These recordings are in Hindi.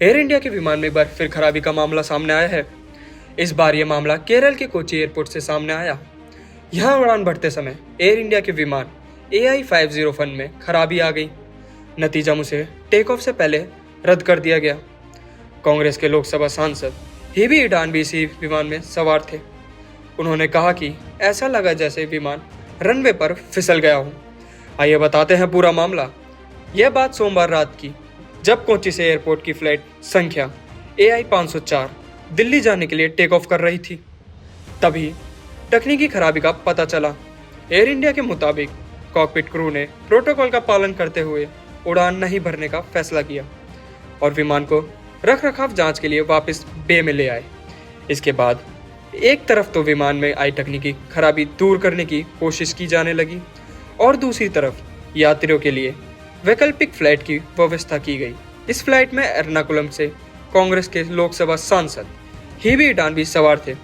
एयर इंडिया के विमान में एक बार फिर खराबी का मामला सामने आया है। इस बार यह मामला केरल के कोची एयरपोर्ट से सामने आया। यहाँ उड़ान भरते समय एयर इंडिया के विमान AI-501 में खराबी आ गई। नतीजा उसे टेक ऑफ से पहले रद्द कर दिया गया। कांग्रेस के लोकसभा सांसद हिबी ईडान भी इसी विमान में सवार थे। उन्होंने कहा कि ऐसा लगा जैसे विमान रनवे पर फिसल गया हो। आइए बताते हैं पूरा मामला। यह बात सोमवार रात की, जब कोची से एयरपोर्ट की फ्लाइट संख्या AI-504 दिल्ली जाने के लिए टेक ऑफ कर रही थी, तभी तकनीकी खराबी का पता चला। एयर इंडिया के मुताबिक कॉकपिट क्रू ने प्रोटोकॉल का पालन करते हुए उड़ान नहीं भरने का फैसला किया और विमान को रखरखाव जांच के लिए वापस बे में ले आए। इसके बाद एक तरफ तो विमान में आई तकनीकी खराबी दूर करने की कोशिश की जाने लगी और दूसरी तरफ यात्रियों के लिए वैकल्पिक फ्लाइट की व्यवस्था की गई। इस फ्लाइट में एर्नाकुलम से कांग्रेस के लोकसभा सांसद हिबी ईडान भी सवार थे।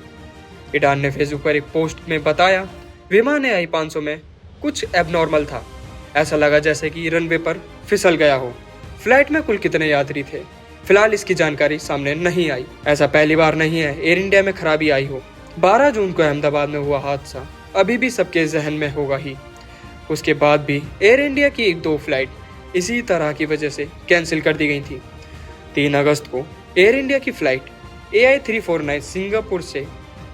ईडान ने फेसबुक पर एक पोस्ट में बताया, विमान AI-500 में कुछ एबनॉर्मल था। ऐसा लगा जैसे कि रनवे पर फिसल गया हो। फ्लाइट में कुल कितने यात्री थे, फिलहाल इसकी जानकारी सामने नहीं आई। ऐसा पहली बार नहीं है एयर इंडिया में खराबी आई हो। 12 जून को अहमदाबाद में हुआ हादसा अभी भी सबके जहन में होगा ही। उसके बाद भी एयर इंडिया की 1-2 फ्लाइट इसी तरह की वजह से कैंसिल कर दी गई थी। 3 अगस्त को एयर इंडिया की फ्लाइट AI-349 सिंगापुर से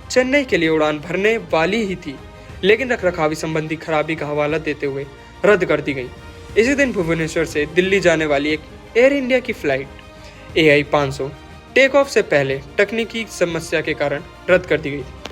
चेन्नई के लिए उड़ान भरने वाली ही थी, लेकिन रखरखावी संबंधी खराबी का हवाला देते हुए रद्द कर दी गई। इसी दिन भुवनेश्वर से दिल्ली जाने वाली एक एयर इंडिया की फ्लाइट AI-500 टेक ऑफ से पहले तकनीकी समस्या के कारण रद्द कर दी गई थी।